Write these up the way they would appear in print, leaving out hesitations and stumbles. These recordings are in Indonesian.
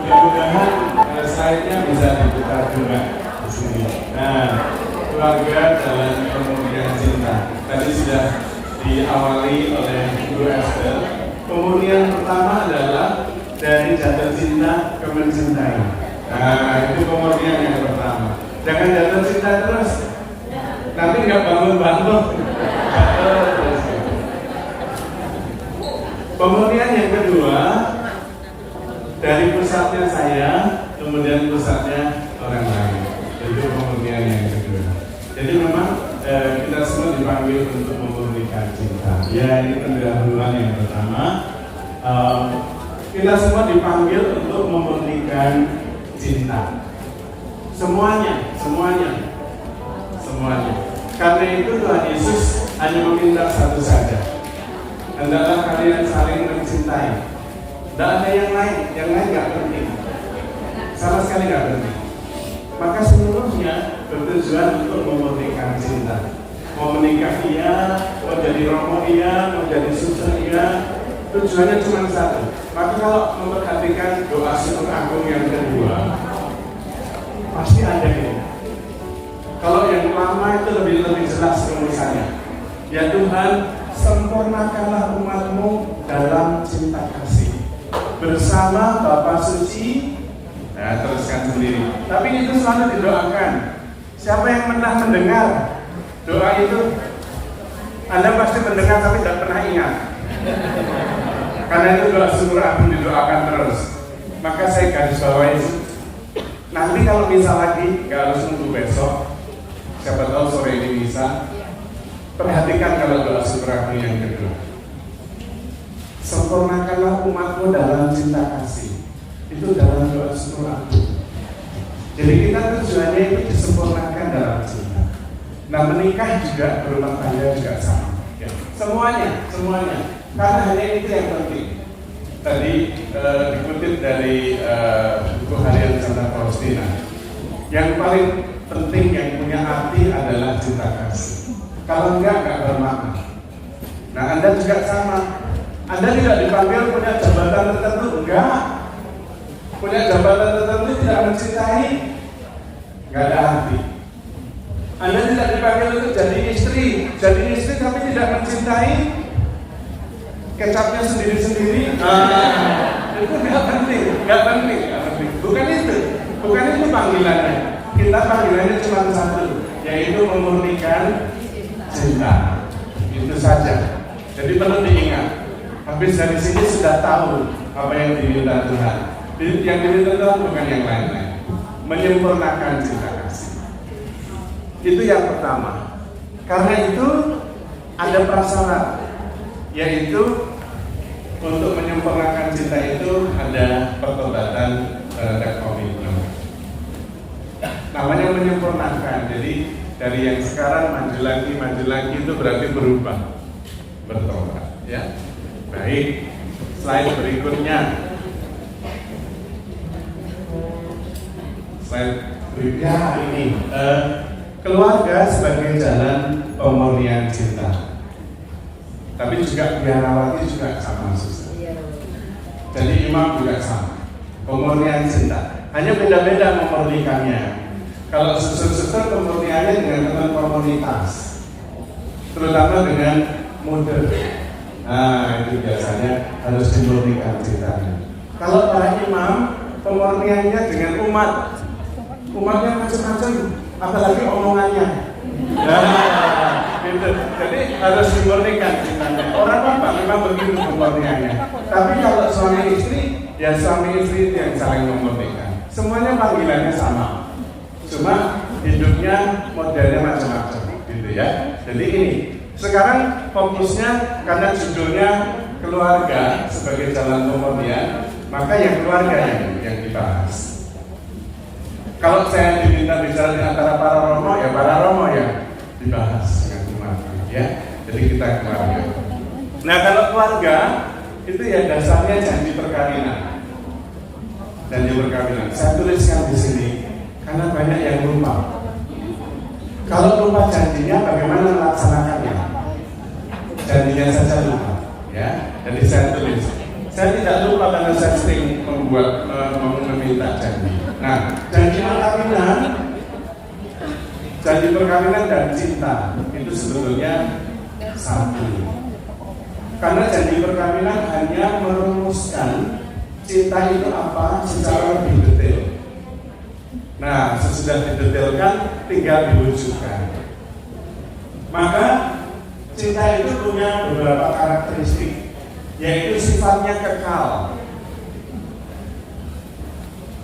Mudah-mudahan slide-nya bisa diputar juga di sini. Nah, keluarga dalam pemurnian cinta. Tadi sudah diawali oleh Ibu Esther. Pemurnian pertama adalah dari jatuh cinta ke mencintai. Nah, itu pemurnian yang pertama. Jangan jatuh cinta terus. Nanti nggak bangun-bangun. Pemurnian yang kedua, dari pusatnya saya, kemudian pusatnya orang lain. Itu pemurnian yang kedua. Jadi memang kita semua dipanggil untuk memurnikan cinta. Ya, ini pendahuluan yang pertama. Kita semua dipanggil untuk memurnikan cinta. Semuanya. Karena itu Tuhan Yesus hanya meminta satu saja. Hendaklah kalian saling mencintai. Tidak ada yang lain nggak penting. Sama sekali nggak penting. Maka seluruhnya bertujuan untuk memurnikan cinta. Mau menikah iya, mau jadi romo iya, mau jadi suster iya, tujuannya cuma satu. Maka kalau memperhatikan doa Sinode Agung yang kedua, pasti ada ini. Kalau yang lama itu lebih jelas penulisannya. Ya Tuhan, sempurnakanlah umat-Mu dalam cinta kasih bersama Bapa Suci. Nah, teruskan sendiri. Tapi itu selalu didoakan. Siapa yang pernah mendengar doa itu? Anda pasti mendengar tapi tidak pernah ingat. Karena itu doa Sinode Agung didoakan terus. Maka saya garis bawahi. Nanti kalau bisa lagi, nggak harus nunggu besok. Siapa tahu sore ini bisa. Perhatikan kalau doa Sinode Agung yang kedua. Sempurnakanlah umat-Mu dalam cinta kasih. Itu dalam doa Sinode Agung. Jadi kita tujuannya itu disempurnakan dalam cinta. Nah, menikah juga, berumah tangga juga sama. Ya. Semuanya. Karena hanya itu yang penting. Tadi dikutip dari buku harian Santa Faustina. Yang paling penting yang punya arti adalah cinta kasih. Kalau enggak bermakna. Nah, Anda juga sama. Anda tidak dipanggil punya jabatan tertentu, enggak. Punya jabatan tertentu tidak mencintai, enggak ada arti. Anda tidak dipanggil untuk jadi istri tapi tidak mencintai, kecapnya sendiri-sendiri. Itu enggak penting. Bukan itu panggilannya. Kita panggilannya cuma satu, yaitu memurnikan cinta. Itu saja. Jadi perlu diingat. Habis dari sini sudah tahu apa yang diminta Tuhan. Yang diminta Tuhan bukan yang lain-lain. Menyempurnakan cinta kasih. Itu yang pertama. Karena itu ada prasyarat, yaitu untuk menyempurnakan cinta itu ada pertobatan terhadap komitmen. Namanya menyempurnakan. Jadi dari yang sekarang maju lagi itu berarti berubah, bertobat. Ya. Baik, slide berikutnya. Ini keluarga sebagai jalan pemurnian cinta. Tapi juga biarawati juga sama susah. Jadi imam juga sama. Pemurnian cinta. Hanya beda-beda memurnikannya. Kalau suster-suster pemurniannya dengan teman komunitas, terutama dengan muda. Nah, itu biasanya harus dimurnikan cintanya. Kalau para imam, pemurniannya dengan umatnya macam-macam, apalagi omongannya. Nah, gitu. Jadi harus dimurnikan cintanya. Orang apa memang begitu pemurniannya. Tapi kalau suami istri, ya suami istri itu yang saling memurnikan. Semuanya panggilannya sama. Cuma hidupnya modelnya macam-macam, gitu ya. Jadi ini. Sekarang fokusnya karena judulnya keluarga sebagai jalan pemurnian, maka yang keluarga yang dibahas. Kalau saya diminta bicara di antara para romo ya dibahas dengan keluarga, ya. Jadi kita keluarga. Nah, kalau keluarga itu ya dasarnya janji perkawinan. Saya tuliskan di sini karena banyak yang lupa. Kalau lupa janjinya, bagaimana melaksanakannya? Janjinya saja lupa, ya. Jadi saya tulis. Saya tidak lupa karena saya sering membuat minta janji. Nah, janji perkawinan dan cinta itu sebetulnya satu. Karena janji perkawinan hanya merumuskan cinta itu apa secara lebih detail. Nah, sesudah didetailkan tinggal diwujudkan. Maka cinta itu punya beberapa karakteristik, yaitu sifatnya kekal.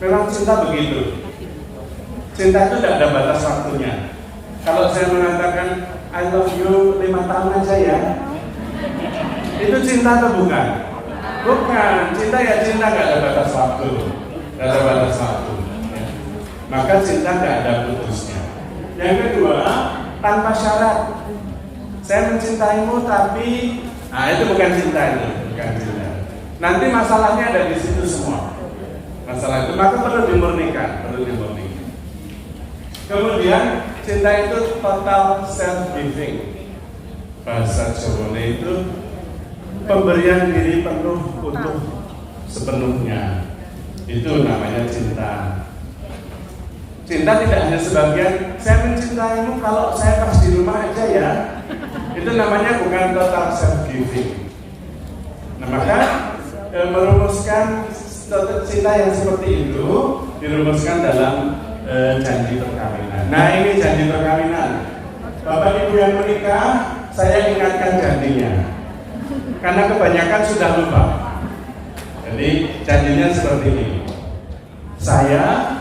Memang cinta begitu. Cinta itu tidak ada batas waktunya. Kalau saya mengatakan I love you 5 tahun aja ya, itu cinta atau bukan? Bukan. Cinta ya cinta, nggak ada batas waktu, nggak ada batas waktu. Ya. Maka cinta nggak ada putusnya. Yang kedua, tanpa syarat. Saya mencintaimu tapi, nah itu bukan cinta itu, bukan cinta. Nanti masalahnya ada di situ semua. Masalah itu maka perlu dimurnikan, Kemudian cinta itu total self-giving. Bahasa Jawa itu pemberian diri penuh untuk sepenuhnya. Itu namanya cinta. Cinta tidak hanya sebagian, saya mencintaimu kalau saya pas di rumah aja ya. Itu namanya bukan total self-giving. Nah maka merumuskan cinta yang seperti itu dirumuskan dalam janji perkawinan. Nah ini janji perkawinan. Bapak Ibu yang menikah, saya ingatkan janjinya. Karena kebanyakan sudah lupa. Jadi janjinya seperti ini. Saya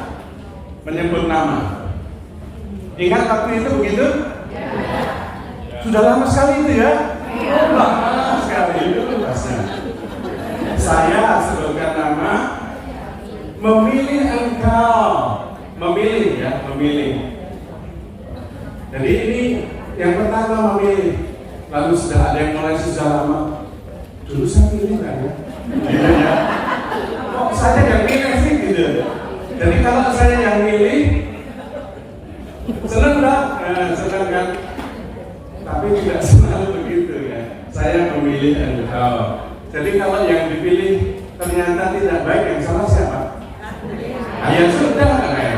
menyebut nama. Ingat waktu itu begitu? Sudah lama sekali itu ya? Lama sekali itu tugasnya. Saya sebutkan nama, memilih engkau, memilih ya, memilih. Jadi ini yang pertama memilih. Lalu sudah ada yang mulai sudah lama. Dulu saya pilih kan ya? Gitu ya. Kok saya yang pilih sih gitu. Jadi kalau saya yang milih, senang enggak? Senang kan? Tapi tidak selalu begitu ya. Saya memilih engkau. Jadi kalau yang dipilih ternyata tidak baik, yang salah siapa? Ya sudah, ya.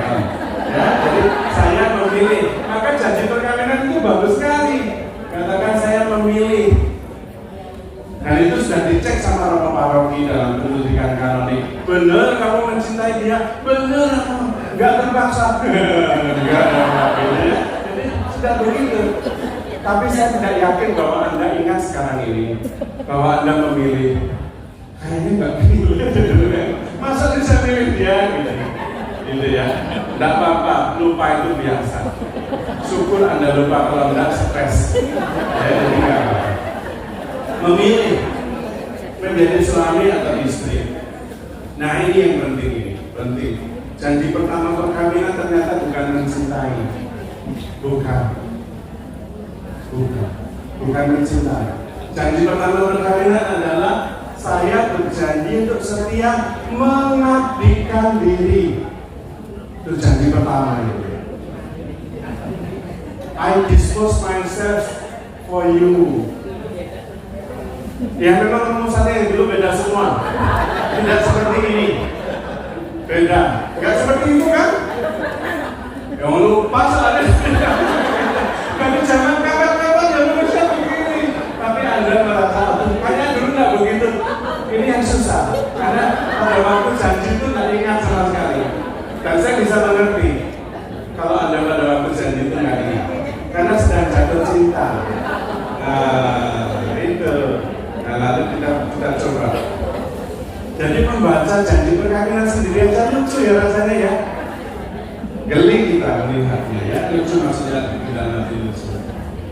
Jadi saya memilih. Maka janji perkawinan itu bagus sekali. Katakan saya memilih. Dan itu sudah dicek sama Romo Paroki dalam pendidikan kanonik. Benar kamu mencintai dia? Benar, nggak terpaksa. Enggak. Jadi sudah begitu. Tapi saya tidak yakin bahwa Anda ingat sekarang ini bahwa Anda memilih. Kayaknya nggak pilih. Masa bisa pilih dia? Gitu ya. Tidak apa-apa, lupa itu biasa. Syukur Anda lupa, kalau tidak stres. Jadi nggak apa-apa. Memilih menjadi suami atau istri. Nah ini yang penting ini, penting. Janji pertama perkawinan ternyata bukan mencintai, bukan mencintai. Janji pertama perkawinan adalah saya berjanji untuk setia mengabdikan diri. Itu janji pertama itu. I dispose myself for you. Ya memang rumusannya yang dulu beda semua. Tidak seperti ini. Beda. Enggak seperti itu kan? Yang lupa soalnya. Kalau zaman kapan-kapan ya manusia begini. Tapi Anda merasa kayaknya dulu nggak begitu. Ini yang susah. Karena pada waktu janji itu nggak ingat sama sekali. Dan saya bisa mengerti kalau Anda pada waktu janji itu nggak ingat. Karena sedang jatuh cinta. Nah itu. Nah lalu kita coba. Jadi membaca janji perkawinan sendiri aja lucu ya rasanya ya. Geli kita melihatnya ya, lucu maksudnya tidak nanti lucu.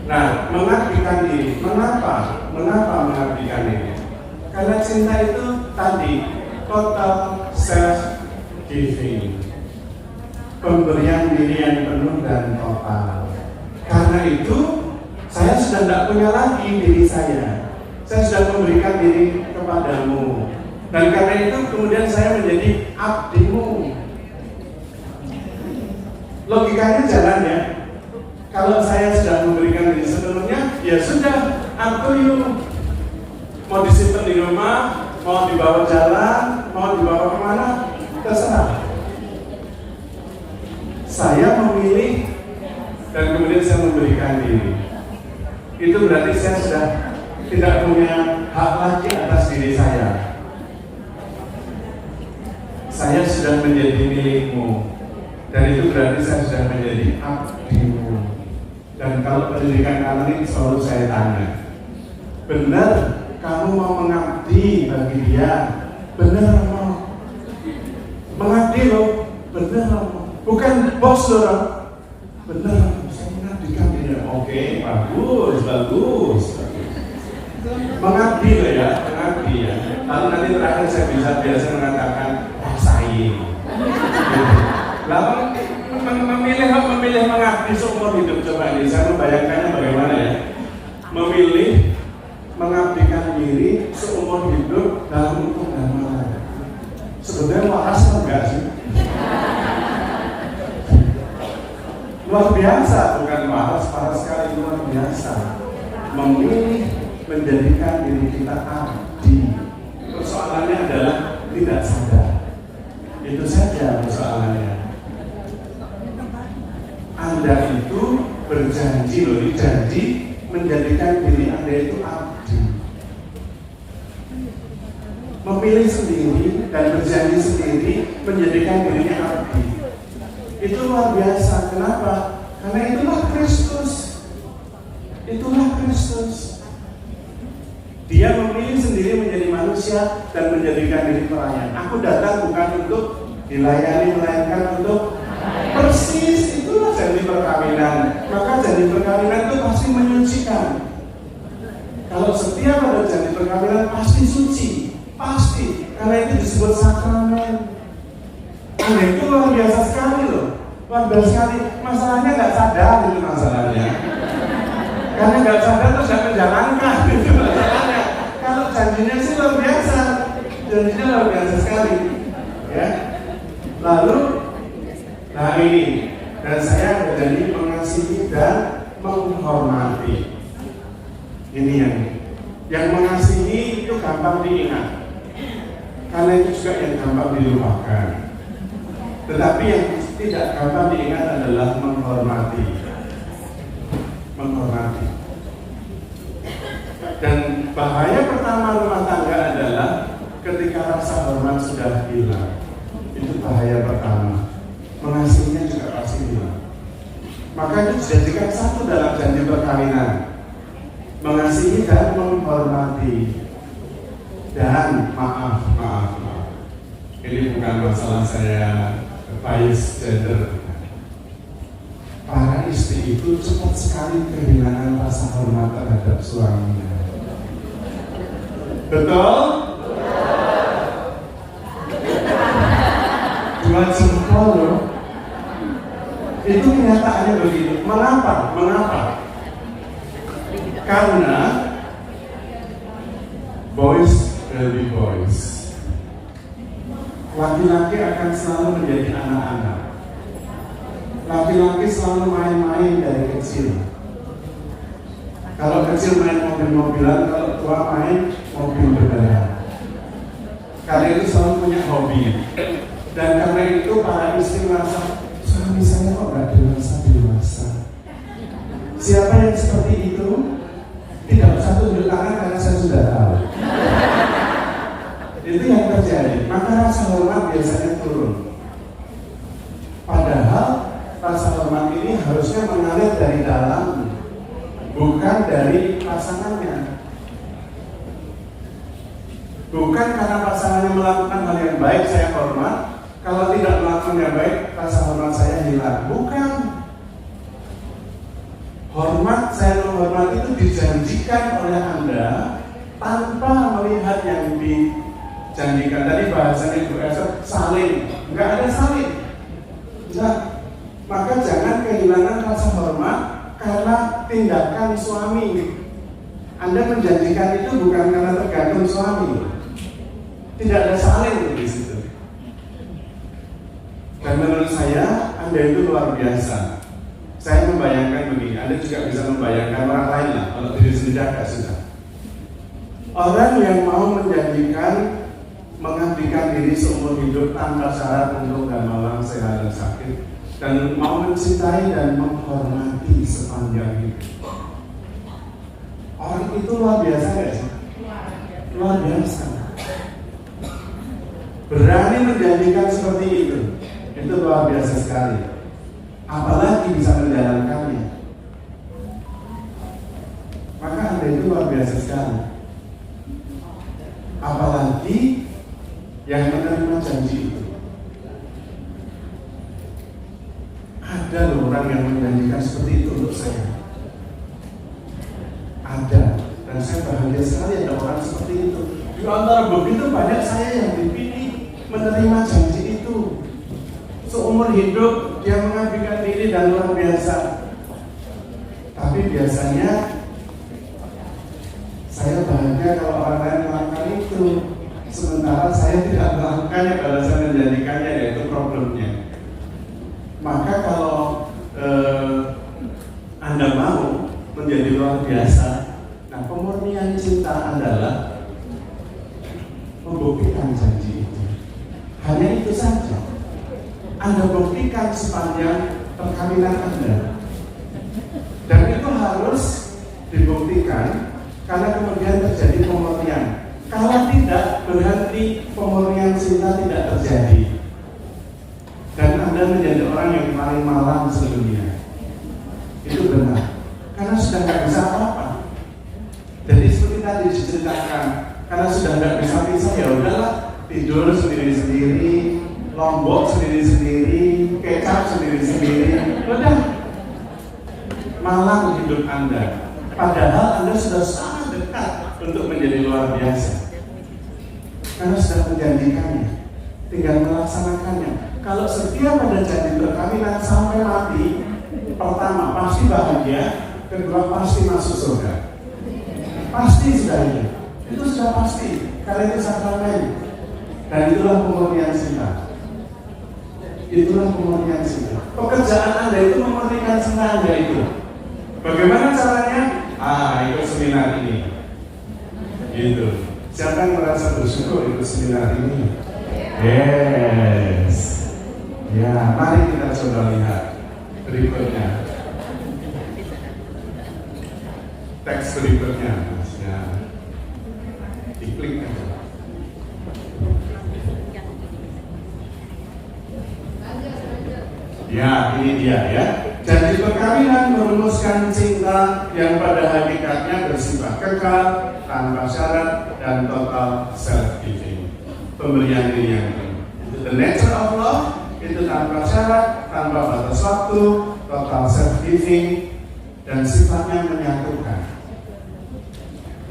Nah, mengabdikan diri, mengapa mengabdikan diri? Karena cinta itu tadi total self giving, pemberian diri yang penuh dan total. Karena itu saya sudah tidak punya lagi diri saya sudah memberikan diri kepadamu. Dan karena itu kemudian saya menjadi abdimu. Logikanya jalan ya. Kalau saya sudah memberikan diri sepenuhnya, ya sudah, up to you. Mau disimpan di rumah, mau dibawa jalan, mau dibawa kemana, terserah. bisa memberikan diri, itu berarti saya sudah tidak punya hak lagi atas diri saya. Saya sudah menjadi milikmu, dan itu berarti saya sudah menjadi abdimu. Dan kalau pendidikan kamu ini selalu saya tanya, benar kamu mau mengabdi bagi dia? Benar mau mengabdi loh, benar mau, bukan bos loh, benar saya mengabdikan dia. Oke, bagus. Mengabdi loh ya, mengabdi ya. Lalu nanti terakhir saya biasa mengatakan rasain. Lalu memilih mengabdi seumur hidup. Coba ini saya membayangkannya bagaimana ya. Memilih mengabdikan diri seumur hidup dalam untuk dharma. Sebenarnya waras enggak sih? Luar biasa, bukan waras sekali, luar biasa. Memilih menjadikan diri kita abdi. Persoalannya adalah tidak sadar. Itu saja persoalannya. Anda itu berjanji loh, janji menjadikan diri Anda itu abdi. Memilih sendiri dan berjanji sendiri menjadikan dirinya abdi. Itu luar biasa. Kenapa? Karena itulah Kristus. Itulah Kristus. Dia memilih sendiri menjadi manusia dan menjadikan diri pelayan. Aku datang bukan untuk dilayani, melainkan untuk persis. Itulah janji perkawinan. Maka janji perkawinan itu pasti menyucikan. Kalau setiap ada janji perkawinan pasti suci, pasti. Karena itu disebut sakramen. Itu luar biasa sekali loh, luar biasa sekali. Masalahnya nggak sadar itu masalahnya. Karena nggak sadar terus nggak menjalankan itu masalahnya. Kalau janjinya sih luar biasa, janjinya luar biasa sekali, ya. Lalu, nah ini, dan saya berjanji mengasihi dan menghormati. Ini yang mengasihi itu gampang diingat, karena itu juga yang gampang dilupakan. Tetapi yang tidak gampang diingat adalah menghormati. Menghormati. Dan bahaya pertama rumah tangga adalah ketika rasa hormat sudah hilang. Itu bahaya pertama. Mengasihinya juga pasti hilang. Maka itu dijadikan satu dalam janji perkawinan. Mengasihi dan menghormati. Dan maaf. Ini bukan masalah saya bias gender. Para istri itu cepat sekali kehilangan rasa hormat terhadap suaminya. Betul? Dua jempol loh. Itu kenyataannya begitu. Mengapa? Karena boys will be boys. Laki-laki akan selalu menjadi anak-anak. Laki-laki selalu main-main dari kecil. Kalau kecil main mobil-mobilan, kalau tua main mobil beneran. Karena itu selalu punya hobi. Dan karena itu para istri merasa, suami saya kok gak dewasa. Siapa yang seperti itu? Tidak usah tunjuk tangan karena saya sudah tahu. Itu yang terjadi. Maka rasa hormat biasanya turun. Padahal rasa hormat ini harusnya mengalir dari dalam, bukan dari pasangannya. Bukan karena pasangannya melakukan hal yang baik saya hormat, kalau tidak melakukan yang baik rasa hormat saya hilang. Bukan. Hormat, saya menghormati itu dijanjikan oleh Anda tanpa melihat yang dijanjikan. Tadi bahasanya Ibu Elsa saling, nggak ada saling. Nah, maka jangan kehilangan rasa hormat karena tindakan suami. Anda menjanjikan itu bukan karena tergantung suami. Tidak ada saling di situ. Dan menurut saya Anda itu luar biasa. Saya membayangkan begini, Anda juga bisa membayangkan orang lain lah. Kalau diri sendiri agak susah. Orang yang mau menjanjikan mengabdikan diri seumur hidup tanpa syarat untuk gamalang, sehat dan sakit, dan mau mencintai dan menghormati sepanjang hidup. Orang itu luar biasa gak sih? Luar biasa. Berani menjanjikan seperti itu luar biasa sekali. Apalagi bisa menjalankannya. Maka Anda itu luar biasa sekali. Apalagi yang menerima janji itu. Ada loh orang yang menjanjikan seperti itu untuk saya. Ada, dan saya bahagia sekali ada orang seperti itu. Di antara begitu banyak saya yang dipilih menerima janji itu. Seumur hidup dia mengabdikan diri dan luar biasa. Tapi biasanya saya bahagia kalau orang lain melakukan itu, sementara saya tidak melakukannya kalau saya menjadikannya, yaitu problemnya. Maka kalau Anda mau menjadi luar biasa, nah pemurnian cinta adalah membuktikan janji itu. Hanya itu saja. Anda buktikan sepanjang perkawinan Anda. Dan itu harus dibuktikan karena kemudian terjadi pemurnian. Kalau tidak, berarti pemurnian cinta tidak terjadi. Dan Anda menjadi orang yang paling malang sedunia. Itu benar. Karena sudah nggak bisa apa-apa. Jadi seperti tadi diceritakan, karena sudah nggak bisa pisah, ya udahlah, tidur sendiri-sendiri, lombok sendiri-sendiri, kecap sendiri-sendiri, udah malang hidup Anda. Padahal Anda sudah sangat dekat untuk menjadi luar biasa. Karena sudah menjanjikannya, tinggal melaksanakannya. Kalau setia pada janji perkawinan sampai mati, pertama pasti bahagia, kedua pasti masuk surga. Pasti sudah itu sudah pasti. Karena itu sakramen. Dan itulah pemurnian cinta. Itulah pemurnian cinta. Pekerjaan Anda itu memurnikan cinta Anda itu. Bagaimana caranya? Ikut seminar ini. Gitu. Siapa yang merasa bersyukur ikut seminar ini? Yes. Ya, mari kita coba lihat berikutnya. Teks berikutnya, ya. Diklik aja. Ya, ini dia ya. Janji perkawinan merumuskan cinta yang pada hakikatnya bersifat kekal, tanpa syarat dan total self-giving. Pemberian diri yang penuh. The nature of love itu tanpa syarat, tanpa batas waktu, total self-giving, dan sifatnya menyatukan,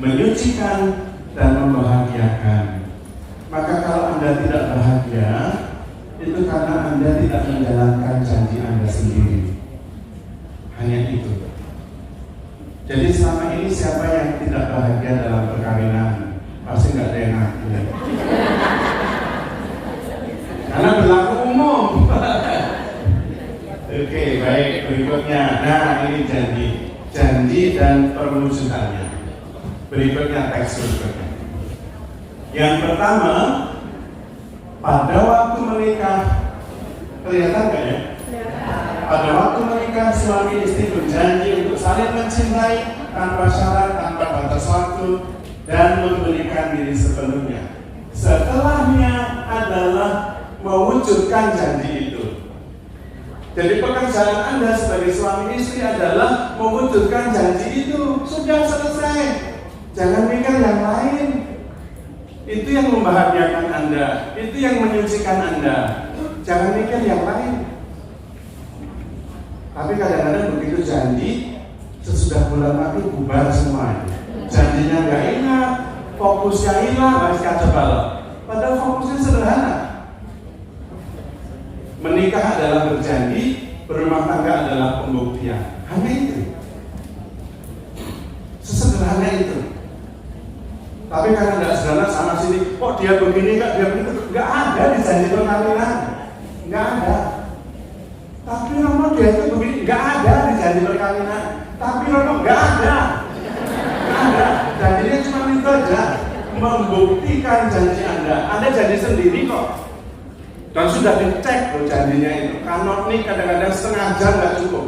menyucikan, dan membahagiakan. Maka kalau Anda tidak bahagia, itu karena Anda tidak menjalankan janji Anda sendiri. Hanya itu. Jadi selama ini siapa yang tidak bahagia dalam perkawinan? Pasti nggak ada yang ngaku. Karena berlaku umum. Oke, baik, berikutnya. Nah, ini janji dan perwujudannya. Berikutnya teks berikutnya. Yang pertama, pada waktu menikah, kelihatan nggak ya? Pada waktu menikah, suami istri berjanji untuk saling mencintai tanpa syarat, tanpa batas waktu, dan memberikan diri sepenuhnya. Setelahnya adalah mewujudkan janji itu. Jadi pekerjaan Anda sebagai suami istri adalah mewujudkan janji itu. Sudah selesai. Jangan mikir yang lain. Itu yang membahagiakan Anda. Itu yang menyucikan Anda. Jangan mikir yang lain. Tapi kadang-kadang begitu janji, sesudah bulan mati bubar semuanya. Janjinya nggak ingat, fokusnya hilang, harus kacau balau. Padahal fokusnya sederhana. Menikah adalah berjanji, berumah tangga adalah pembuktian. Hanya itu. Sesederhana itu. Tapi karena tidak sederhana sana sini, kok dia begini, kok dia begitu, nggak ada di janji perkawinan, nggak ada. Tapi Romo dia itu begini, nggak ada di janji perkawinan. Tapi Romo nggak ada, nggak ada. Janjinya cuma itu aja, membuktikan janji Anda. Anda janji sendiri kok. Dan sudah dicek loh janjinya itu. Kanonik kadang-kadang setengah jam nggak cukup.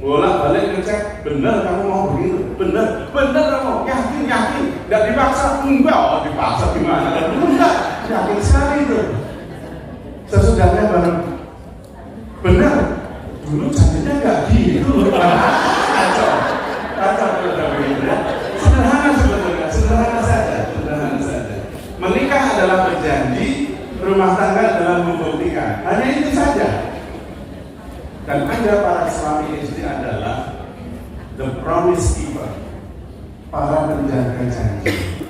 Bolak-balik ngecek, bener kamu mau begitu, bener kamu, yakin, nggak dipaksa, enggak, dipaksa gimana? Enggak, yakin sekali itu. Sesudahnya baru, bener, dulu janjinya nggak gitu loh. Kacau kalau begitu ya. Sederhana sebetulnya, sederhana saja. Menikah adalah berjanji, rumah tangga adalah membuktikan. Hanya itu saja. Dan Anda para suami istri adalah the promise keeper, para penjaga janji.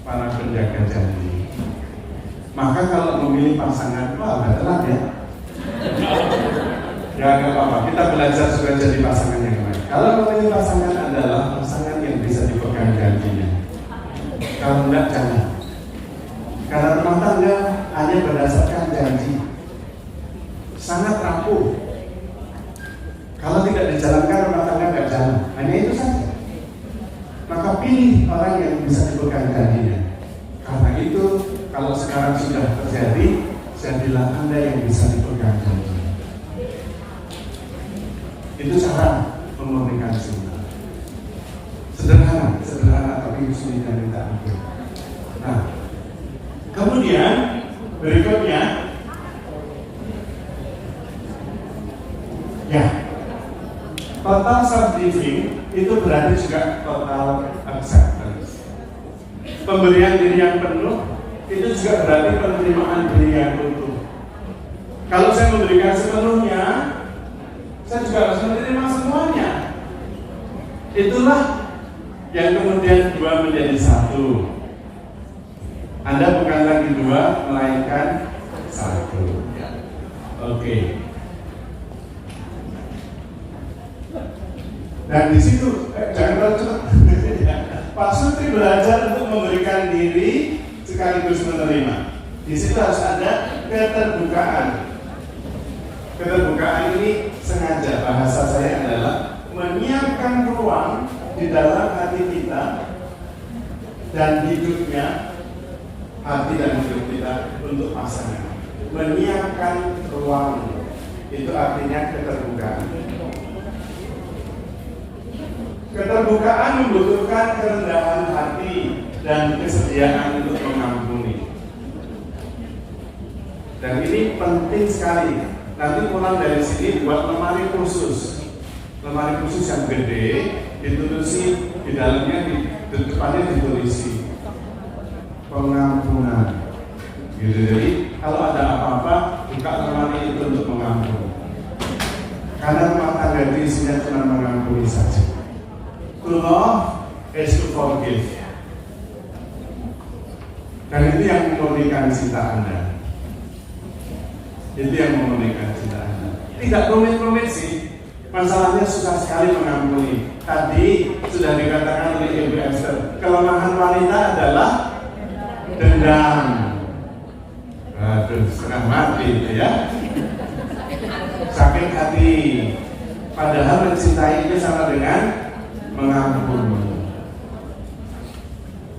Para penjaga janji. Maka kalau memilih pasangan, wah nggak telat ya. Ya nggak apa-apa, kita belajar supaya jadi pasangan yang baik. Kalau memilih pasangan adalah pasangan yang bisa dipegang janjinya. Kalau enggak jangan. Karena rumah tangga hanya berdasarkan janji. Sangat rapuh. Kalau tidak dijalankan rumah tangga nggak jalan. Hanya itu saja. Maka pilih orang yang bisa dipegang janjinya. Karena itu kalau sekarang sudah terjadi, jadilah Anda yang bisa dipegang janjinya. Itu cara memurnikan cinta. Sederhana tapi sulit dan minta ampun. Nah, kemudian berikutnya. Ya, total self-giving itu berarti juga total acceptance. Pemberian diri yang penuh itu juga berarti penerimaan diri yang utuh. Kalau saya memberikan sepenuhnya, saya juga harus menerima semuanya. Itulah yang kemudian dua menjadi satu. Anda bukan lagi dua, melainkan satu. Oke. Dan di situ jangan terlalu Pak Sutri belajar untuk memberikan diri sekaligus menerima. Di situ harus ada keterbukaan. Keterbukaan ini sengaja bahasa saya adalah menyiapkan ruang di dalam hati kita dan hidupnya, hati dan hidup kita untuk pasangan. Menyiapkan ruang itu artinya keterbukaan. Keterbukaan membutuhkan kerendahan hati dan kesediaan untuk mengampuni. Dan ini penting sekali. Nanti pulang dari sini buat lemari khusus yang gede, ditulisi di dalamnya, di depannya ditulisi pengampunan. Gitu. Jadi kalau ada apa-apa, buka lemari itu untuk mengampuni. Karena rumah tangga itu isinya cuma mengampuni saja. To love is to forgive. Dan itu yang memurnikan cinta Anda. Itu yang memurnikan cinta Anda. Tidak rumit-rumit sih. Masalahnya susah sekali mengampuni. Tadi sudah dikatakan oleh Ibu Esther, kelemahan wanita adalah dendam. Aduh, setengah mati itu ya. Sakit hati. Padahal mencintai itu sama dengan mengampuni.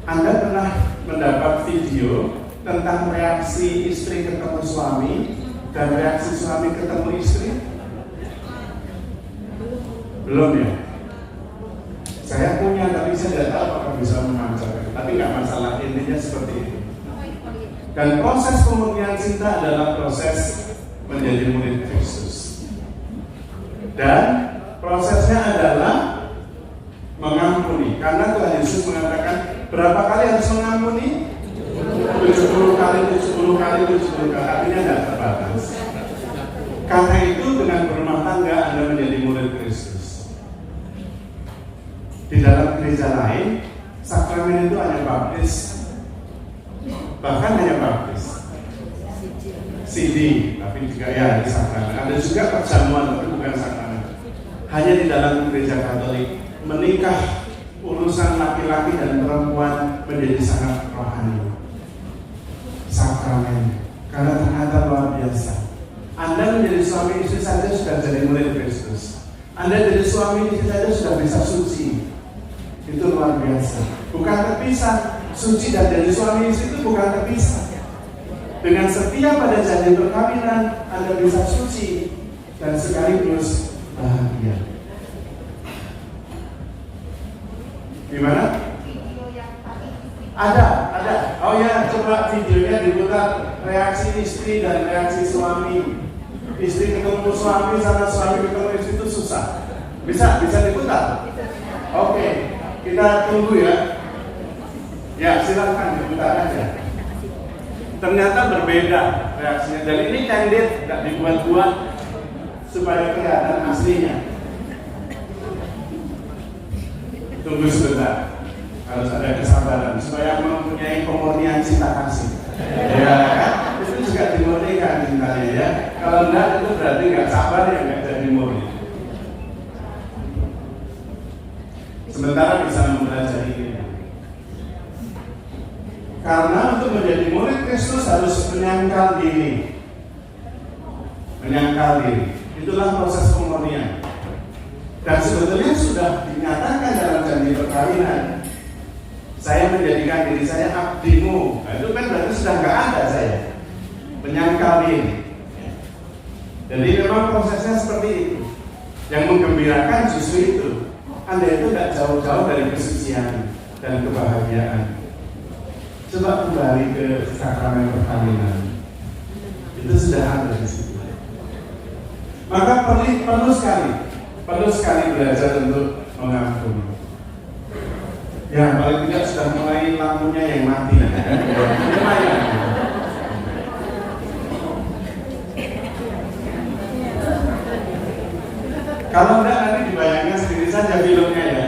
Anda pernah mendapat video tentang reaksi istri ketemu suami dan reaksi suami ketemu istri? Belum ya? Saya punya, tapi saya tidak tahu apakah bisa memancarkan. Tapi nggak masalah, intinya seperti itu. Dan proses pemurnian cinta adalah proses menjadi murid Kristus. Dan prosesnya adalah mengampuni. Karena Tuhan Yesus mengatakan berapa kali harus mengampuni? 70 kali. Artinya tidak terbatas. Karena itu dengan berumah tangga Anda menjadi murid Kristus. Di dalam gereja lain, sakramen itu hanya baptis. Bahkan hanya baptis. CD, tapi juga ya di sakramen. Ada juga perjamuan, tapi bukan sakramen. Hanya di dalam gereja Katolik menikah, urusan laki-laki dan perempuan menjadi sangat rohani. Sakramen, karena ternyata luar biasa. Anda menjadi suami istri saja sudah jadi murid Kristus. Anda jadi suami istri saja sudah bisa suci. Itu luar biasa. Bukan terpisah. Suci dan jadi suami istri itu bukan terpisah. Dengan setia pada janji perkawinan, Anda bisa suci dan sekaligus bahagia. Gimana? Ada. Oh ya, coba videonya diputar, reaksi istri dan reaksi suami. Istri ketemu suami sama suami ketemu istri itu susah. Bisa diputar? Oke, kita tunggu ya. Ya, silakan diputar aja. Ternyata berbeda reaksinya. Dan ini candid, tidak dibuat-buat supaya kelihatan aslinya. Tunggu sebentar. Harus ada kesabaran supaya mempunyai pemurnian cinta kasih. Ya kan? Itu juga dimurnikan cintanya ya. Kalau enggak itu berarti nggak sabar ya, nggak jadi murni. Sementara bisa mempelajari ini. Karena untuk menjadi murid Kristus harus menyangkal diri. Menyangkal diri. Itulah proses pemurnian. Dan sebetulnya sudah dinyatakan dalam janji perkawinan. Saya menjadikan diri saya abdimu. Nah, itu kan berarti sudah nggak ada saya. Menyangkal diri. Jadi memang prosesnya seperti itu. Yang menggembirakan justru itu. Anda itu nggak jauh-jauh dari kesucian dan kebahagiaan. Coba kembali ke sakramen perkawinan. Itu sudah ada di situ. Maka perlu sekali belajar untuk mengampuni. Ya paling tidak sudah mulai lampunya yang mati kan? Lumayan. Kalau enggak nanti dibayangkan sendiri saja filmnya ya.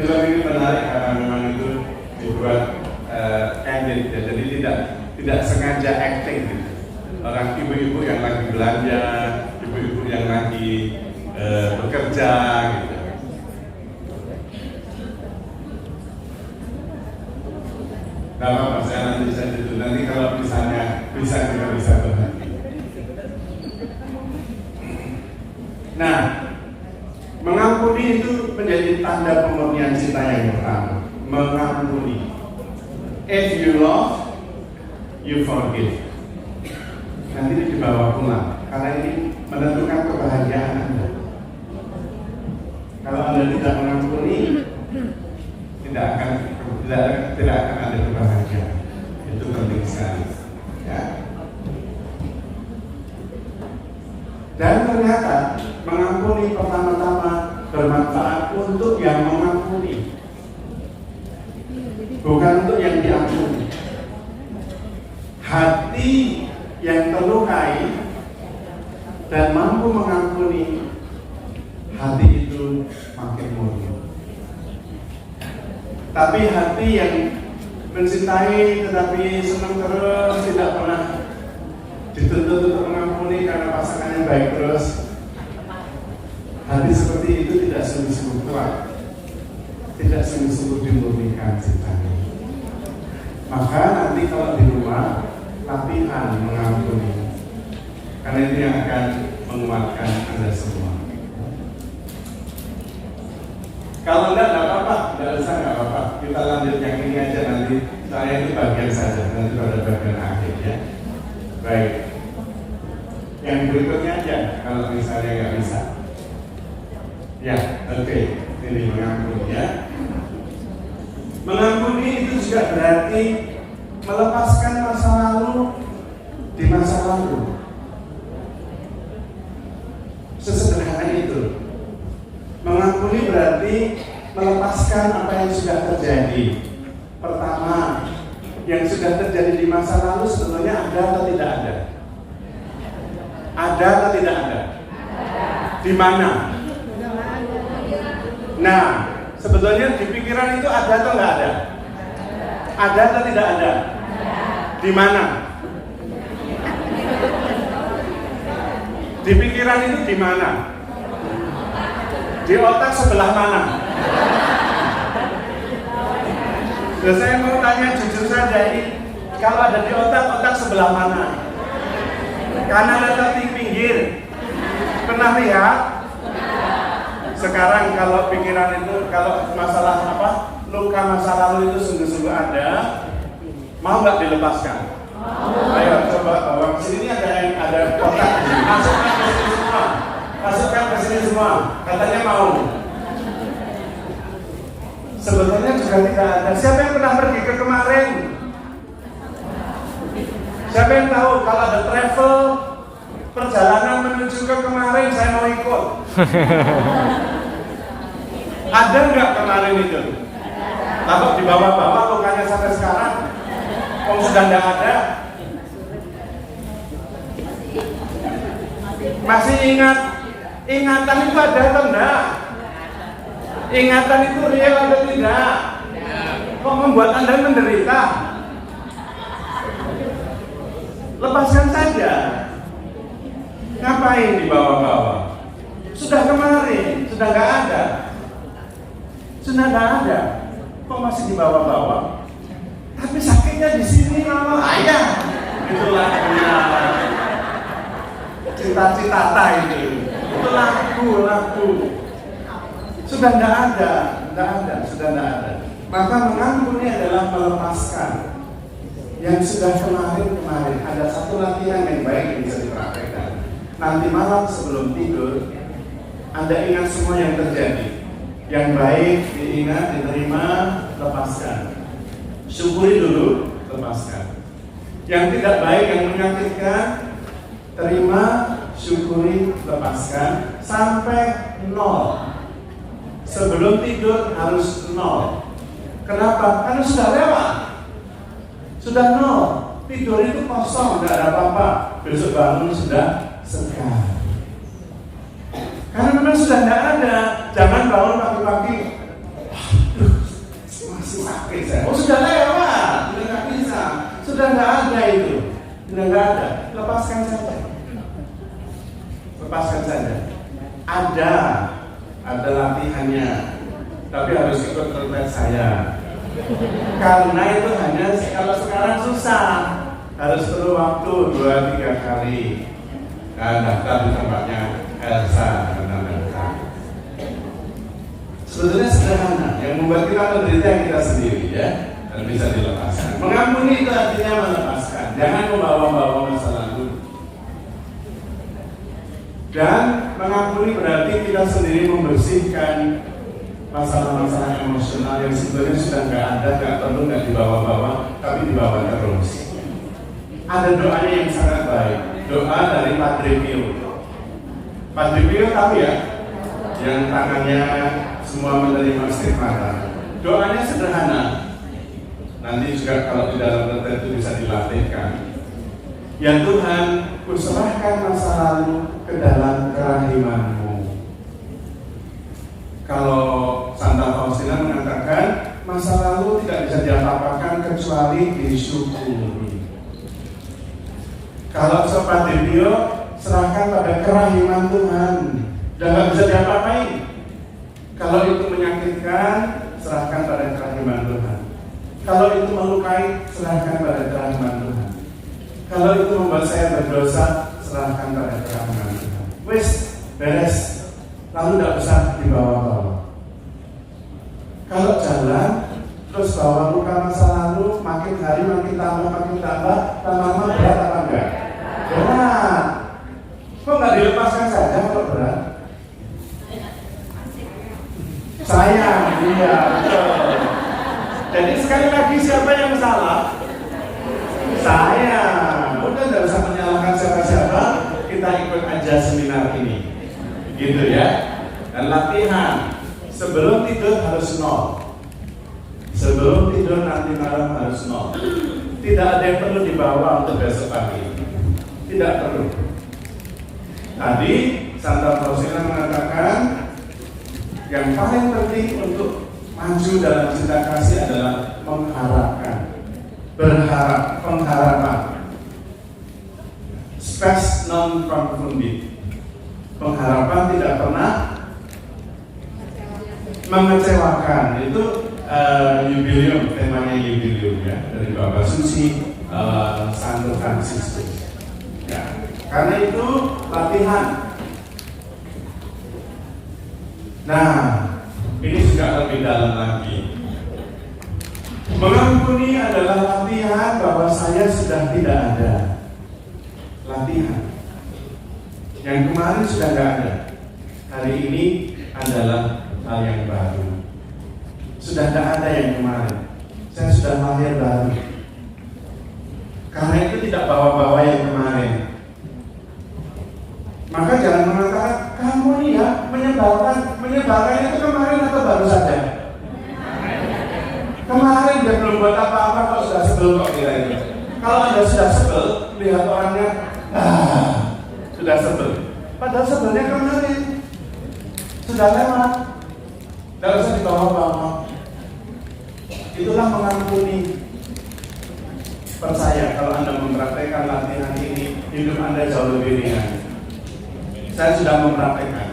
Film ini menarik karena memang itu dibuat candid ya, jadi tidak sengaja acting gitu. Orang ibu-ibu yang lagi belanja, ibu-ibu yang lagi bekerja gitu. Nah, apa saya nanti saja itu nanti kalau misalnya kita bisa berhenti. Nah, mengampuni itu menjadi tanda pemurnian cinta yang pertama. Mengampuni. If you love, you forgive. Nanti dibawa pulang, karena ini menentukan kebahagiaan Anda. Kalau Anda tidak mengampuni, tidak akan ada kebahagiaan. Itu penting sekali. Ya. Dan ternyata mengampuni pertama-tama bermanfaat untuk yang mengampuni, bukan untuk yang diampuni. Hati yang terlukai dan mampu mengampuni, hati itu makin murni. Tapi hati yang mencintai tetapi senang terus, tidak pernah dituntut untuk mengampuni karena pasangannya baik terus, hati seperti itu tidak sungguh-sungguh kuat, tidak sungguh-sungguh dimurnikan cintanya. Maka nanti kalau di rumah latihan mengampuni, karena itu yang akan menguatkan Anda semua. Kalau enggak apa-apa, nggak apa-apa. Kita lanjut yang ini aja nanti. Saya itu bagian saja, nanti pada bagian akhir ya. Baik. Yang berikutnya aja, kalau misalnya nggak bisa. Ya, oke. Ini mengampuni ya. Mengampuni itu juga berarti melepaskan masa lalu di masa lalu. Sesederhana itu. Mengampuni berarti melepaskan apa yang sudah terjadi. Pertama, yang sudah terjadi di masa lalu sebetulnya ada atau tidak ada? Ada atau tidak ada? Di mana? Nah, sebetulnya di pikiran itu ada atau nggak ada? Ada atau tidak ada? Di mana? Di pikiran itu di mana? Di otak sebelah mana? Nah, saya mau tanya jujur saja ini, kalau ada di otak sebelah mana? Kanan atau di pinggir? Pernah lihat? Sekarang kalau pikiran itu, kalau masalah apa, luka masa lalu itu sungguh-sungguh ada, mau nggak dilepaskan? Ayo coba bawa ke sini, ada kotak, masukkan ke sini semua, masukkan ke sini semua. Katanya mau. Sebetulnya juga tidak ada. Siapa yang pernah pergi ke kemarin? Siapa yang tahu kalau ada travel perjalanan menuju ke kemarin, saya mau ikut. Ada nggak kemarin itu? Lalu dibawa-bawa lukanya sampai sekarang, sudah tidak ada. Masih ingat? Ingatan itu ada atau enggak? Ingatan itu real atau tidak? Kok membuat Anda menderita? Lepaskan saja. Ngapain dibawa-bawa? Sudah kemarin, sudah nggak ada. Sudah nggak ada. Kok masih dibawa-bawa? Tapi sakitnya di sini kalau ayah. Itulah cita-cita ini. Itu lagu. Sudah tidak ada, sudah tidak ada. Maka mengampuni adalah melepaskan. Yang sudah kemarin ada satu latihan yang baik yang bisa dipraktekkan. Nanti malam sebelum tidur, Anda ingat semua yang terjadi. Yang baik diingat, diterima, lepaskan. Syukuri dulu, lepaskan. Yang tidak baik, yang menyakitkan, terima, syukuri, lepaskan sampai 0. Sebelum tidur harus 0. Kenapa? Karena sudah lewat. Sudah 0. Tidur itu kosong, tidak ada apa-apa. Besok bangun sudah segar. Karena memang sudah tidak ada. Jangan bangun pagi-pagi, masih sakit saya. Sudah lewat, sudah tidak bisa. Sudah tidak ada itu. Sudah tidak ada. Lepaskan saja. Lepaskan saja. Ada latihannya, tapi harus ikut retret saya. Karena itu hanya kalau sekarang susah, harus perlu waktu 2-3 kali. Daftar di tempatnya Elsa. Sebetulnya sederhana, yang membuat kita menderita yang kita sendiri ya, dan bisa dilepaskan. Mengampuni itu artinya melepaskan, jangan membawa-bawa masa lalu. Dan mengampuni berarti kita sendiri membersihkan masalah-masalah emosional yang sebenarnya sudah nggak ada, nggak perlu, nggak dibawa-bawa, tapi dibawa terus. Ada doanya yang sangat baik, doa dari Padre Pio. Padre Pio tahu ya, yang tangannya semua menerima stigmata. Doanya sederhana. Nanti juga kalau di dalam retret itu bisa dilatihkan. Ya Tuhan, kuserahkan masa lalu ke dalam kerahiman-Mu. Kalau Santa Faustina mengatakan masa lalu tidak bisa diapa-apakan kecuali disyukuri. Kalau Padre Pio, serahkan pada kerahiman Tuhan dan nggak bisa diapa-apain. Kalau itu menyakitkan, serahkan pada kerahiman Tuhan. Kalau itu melukai, serahkan pada kerahiman Tuhan. Kalau itu membuat saya berdosa, serahkan pada kerahiman Tuhan. Wis, beres. Lalu tidak usah dibawa-bawa. Kalau jalan, terus bawa luka masa lalu, makin hari makin tambah, lama-lama berat apa enggak? Berat. Kok nggak dilepaskan saja kalau berat? Sayang, iya, betul. Jadi sekali lagi siapa yang salah? Saya. Udah nggak usah menyalahkan siapa-siapa. Kita ikut aja seminar ini, gitu ya. Dan latihan sebelum tidur harus 0. Sebelum tidur nanti malam harus 0. Tidak ada yang perlu dibawa untuk besok pagi. Tidak perlu. Tadi Santa Faustina mengatakan yang paling penting untuk maju dalam cinta kasih adalah mengharapkan, berharap, pengharapan. Spes non confundit. Pengharapan tidak pernah mengecewakan. Itu jubileum, temanya jubileum ya, dari Bapak Suci Santo Fransiskus. Ya, karena itu latihan. Nah, ini juga lebih dalam lagi. Mengampuni adalah latihan bahwa saya sudah tidak ada. Latihan. Yang kemarin sudah tidak ada. Hari ini adalah hal yang baru. Sudah tidak ada yang kemarin. Saya sudah lahir baru. Karena itu tidak bawa-bawa yang kemarin. Maka jangan mengatakan kamu nih ya menyebarkan itu kemarin atau baru saja. Kemarin dia belum buat apa-apa kok sudah sebel kok kira itu. Kalau Anda sudah sebel, lihat orangnya, sudah sebel. Padahal sebelnya kemarin sudah lewat. Tidak usah dibawa-bawa. Itulah mengampuni. Percaya kalau Anda mempraktekkan latihan ini, hidup Anda jauh lebih ringan. Saya sudah mempraktekkan.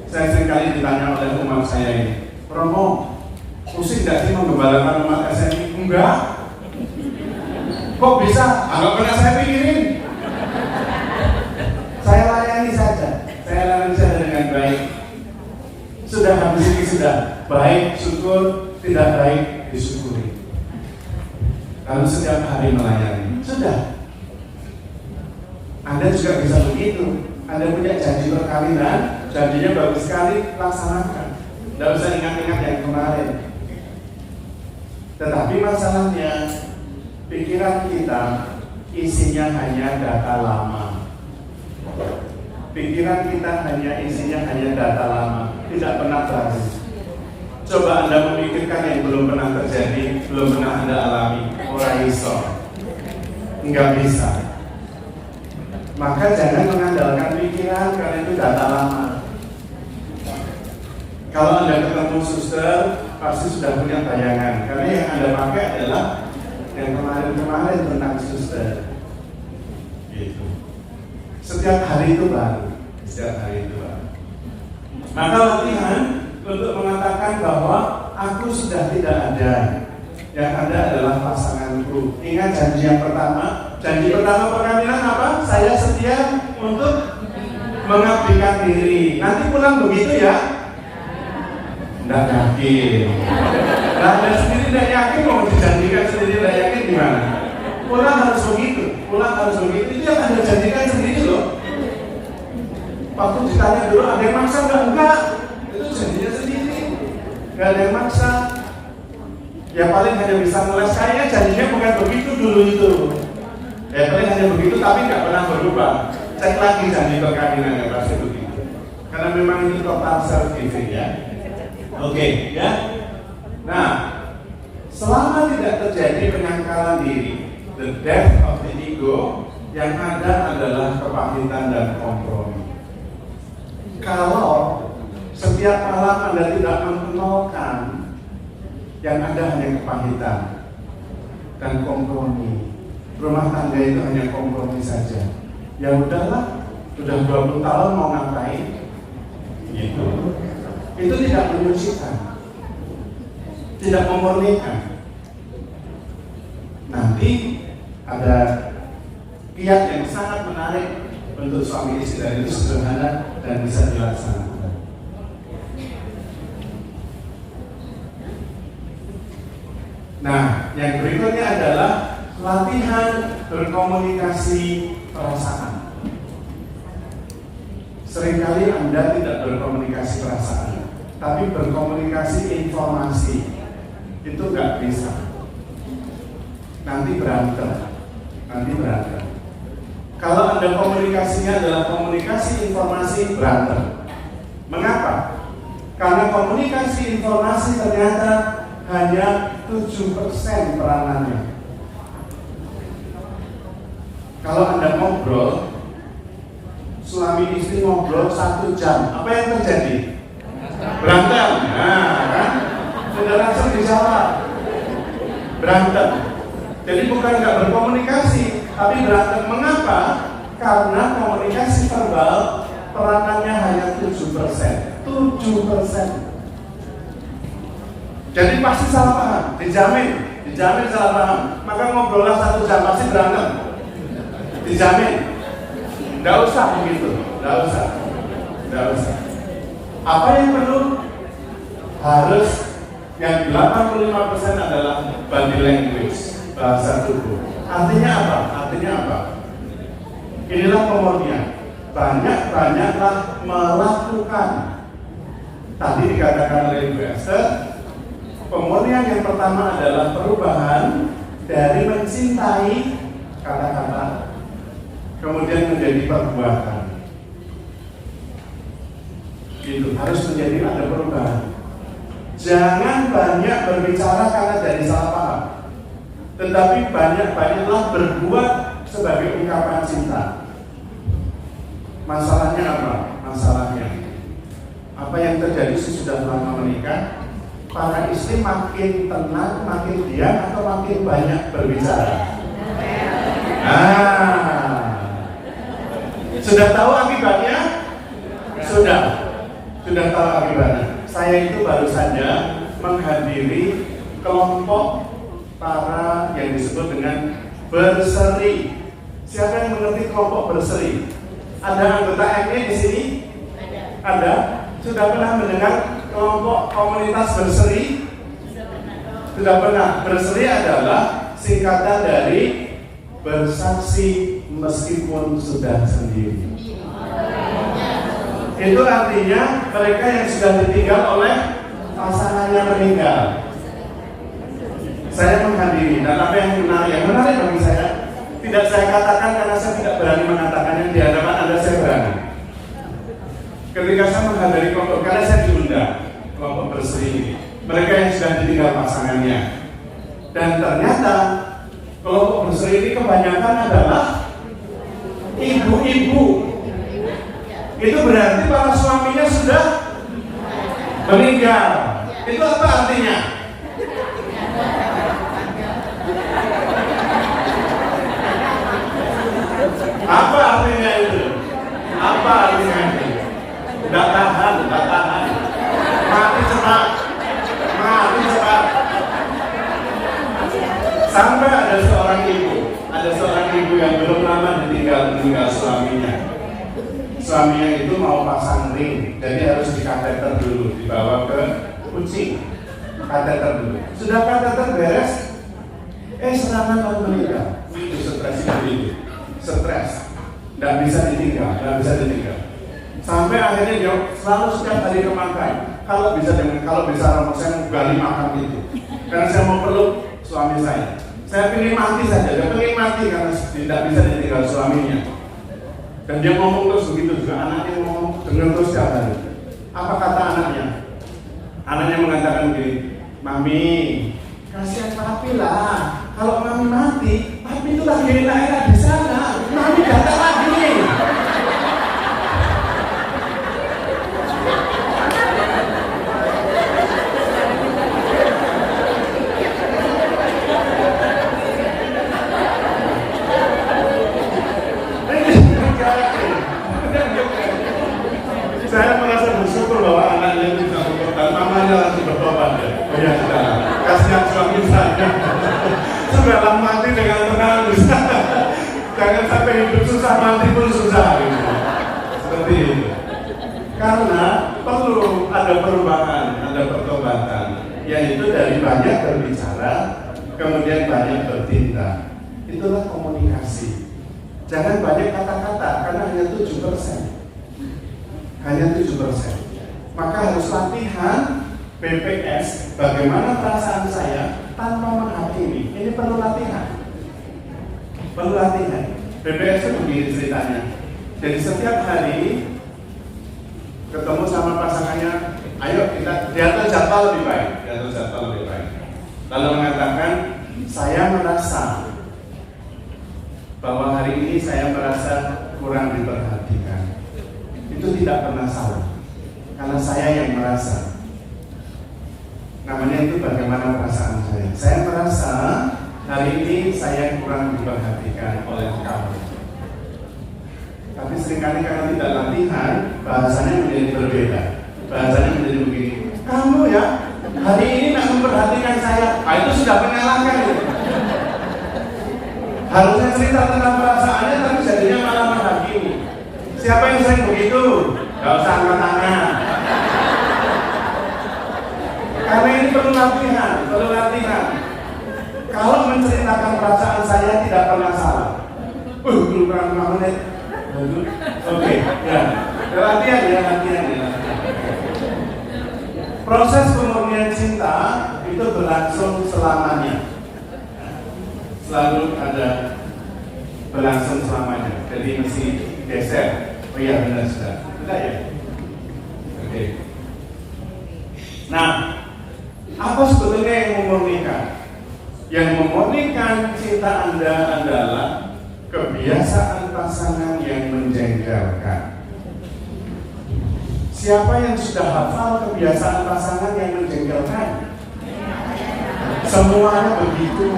Saya seringkali ditanya oleh umat saya ini, Romo, pusing gak sih menggembalakan umat SMI? Enggak. Kok bisa? Enggak pernah saya pikirin. Saya layani saja. Saya layani saja dengan baik. Sudah habis ini sudah baik, syukur, tidak baik, disyukuri. Lalu setiap hari melayani. Sudah. Anda juga bisa begitu. Anda punya janji perkawinan, janjinya bagus sekali, laksanakan. Tidak usah ingat-ingat yang kemarin. Tetapi masalahnya, pikiran kita isinya hanya data lama. Pikiran kita isinya hanya data lama, tidak pernah baru. Coba Anda memikirkan yang belum pernah terjadi, belum pernah Anda alami. Ora iso. Enggak bisa. Maka jangan mengandalkan pikiran karena itu data lama. Kalau Anda ketemu suster, pasti sudah punya bayangan. Karena yang Anda pakai adalah yang kemarin-kemarin tentang suster. Gitu. Setiap hari itu baru. Setiap hari itu baru. Maka latihan untuk mengatakan bahwa aku sudah tidak ada. Yang ada adalah pasanganku. Ingat janji yang pertama. Janji pertama perkawinan apa? Saya setia untuk mengabdikan diri. Nanti pulang begitu ya? Tidak yakin. Nah, Anda sendiri tidak yakin, mau dijanjikan sendiri tidak yakin gimana? Pulang harus begitu. Pulang harus begitu. Itu yang Anda janjikan sendiri loh. Waktu ditanya dulu ada yang maksa enggak? Itu janjinya sendiri. Enggak ada yang maksa. Ya paling hanya bisa ngeles, kayaknya janjinya bukan begitu dulu itu. Ya paling hanya begitu tapi nggak pernah berubah. Cek lagi janji perkawinannya pasti begitu. Karena memang itu total self giving ya. Oke, ya. Nah, selama tidak terjadi penyangkalan diri, the death of the ego, yang ada adalah kepahitan dan kompromi. Kalau setiap malam Anda tidak mengenalkan, yang ada hanya kepahitan dan kompromi. Rumah tangga itu hanya kompromi saja. Ya udahlah, sudah 20 tahun mau ngapain? Gitu. Itu tidak menyucikan, tidak memurnikan. Nanti ada kiat yang sangat menarik untuk suami istri dan itu sederhana dan bisa dilaksanakan. Nah, yang berikutnya adalah latihan berkomunikasi perasaan. Seringkali Anda tidak berkomunikasi perasaan, tapi berkomunikasi informasi. Itu nggak bisa. Nanti berantem. Kalau Anda komunikasinya adalah komunikasi informasi, berantem. Mengapa? Karena komunikasi informasi ternyata hanya 7% peranannya. Kalau Anda ngobrol, suami istri ngobrol 1 jam, apa yang terjadi? Berantem. Nah, kan? Sudah langsung dijawab. Berantem. Jadi bukan nggak berkomunikasi, tapi berantem. Mengapa? Karena komunikasi verbal peranannya hanya 7%. 7%. Jadi pasti salah paham, dijamin salah paham. Maka ngobrollah 1 jam pasti berantem, dijamin. Nggak usah begitu, nggak usah. Apa yang perlu? Harus yang 85% adalah body language, bahasa tubuh. Artinya apa? Artinya apa? Inilah pemurnian. Banyak-banyaklah melakukan. Tadi dikatakan oleh Ibu Esther, pemurnian yang pertama adalah perubahan dari mencintai kata-kata, kemudian menjadi perbuatan. Itu harus menjadi ada perubahan. Jangan banyak berbicara karena dari salah paham, tetapi banyak-banyaklah berbuat sebagai ungkapan cinta. Masalahnya apa? Masalahnya apa yang terjadi sesudah lama menikah? Para istri makin tenang, makin diam, atau makin banyak berbicara? Sudah tahu akibatnya? Sudah tahu akibatnya. Saya itu baru saja menghadiri kelompok para yang disebut dengan berseri. Siapa yang mengerti kelompok berseri? Ada anggota ME di sini? Ada. Sudah pernah mendengar kelompok komunitas berseri? Sudah pernah. Berseri adalah singkatan dari bersaksi meskipun sudah sendiri. Itu artinya mereka yang sudah ditinggal oleh pasangannya meninggal. Saya menghadiri, dan apa yang menarik bagi saya, tidak saya katakan karena saya tidak berani mengatakannya di hadapan Anda, saya berani. Ketika saya menghadiri kelompok, karena saya diundang kelompok berseri ini, mereka yang sudah ditinggal pasangannya, dan ternyata kelompok berseri ini kebanyakan adalah ibu-ibu. Itu berarti para suaminya sudah meninggal. Itu apa artinya? Apa artinya itu? Apa artinya itu? Tidak tahan. Mati cepat. Sampai ada seorang ibu yang belum lama meninggal suaminya. Suaminya itu mau pasang ring, jadi harus dikateter dulu, dibawa ke kucing, kateter dulu. Sudah kateter beres, serangan lalu meninggal. Itu stres tidak bisa ditinggal. Sampai akhirnya dia selalu setiap hari ke makan. Kalau bisa Romo, saya gali makam itu, karena saya mau peluk suami saya. Saya pilih mati saja, dia pilih mati karena tidak bisa ditinggal suaminya. Dan dia ngomong terus begitu juga, anaknya ngomong dengar terus setiap hari. Apa kata anaknya? Anaknya mengatakan begini, Mami, kasihan papi lah. Kalau Mami mati, papi itu lagi enak-enak di sana. Mami datang lagi. Saya merasa bersyukur bahwa anaknya itu bisa bertobat, mamanya langsung bertobat ya. Oh ya sudah, kasihan suami saya. Sudahlah mati dengan tenang bisa. Jangan sampai hidup susah, mati pun susah gitu. Seperti itu. Karena perlu ada perubahan, ada pertobatan, yaitu dari banyak berbicara, kemudian banyak bertindak. Itulah komunikasi. Jangan banyak kata-kata, karena hanya 7%. Hanya 7%. Maka harus latihan BPS, bagaimana perasaan saya tanpa menghakimi. Ini perlu latihan. BPS itu begini ceritanya. Jadi setiap hari ketemu sama pasangannya, ayo kita diatur jadwal lebih baik. Lalu mengatakan, saya merasa bahwa hari ini saya merasa kurang diperhatikan. Itu tidak pernah salah, karena saya yang merasa. Namanya itu bagaimana perasaan saya. Saya merasa hari ini saya kurang diperhatikan oleh kamu. Tapi seringkali karena tidak latihan, bahasanya menjadi berbeda. Bahasanya menjadi begini, kamu ya hari ini tidak memperhatikan saya. Itu sudah menyalahkan itu. Harusnya cerita tentang perasaannya, tapi jadinya malah menghakimi. Siapa yang sering begitu? Gak usah angkat tangan. Karena ini perlu latihan, Kalau menceritakan perasaan saya tidak pernah salah. Belum pernah 5 menit. Oke, ya. Latihan. Proses pemurnian cinta itu berlangsung selamanya. Selalu ada berlangsung selamanya. Jadi mesti geser. Oh iya benar sudah. Sudah ya. Oke. Nah, apa sebetulnya yang memurnikan? Yang memurnikan cinta Anda adalah kebiasaan pasangan yang menjengkelkan. Siapa yang sudah hafal kebiasaan pasangan yang menjengkelkan? Semuanya begitu.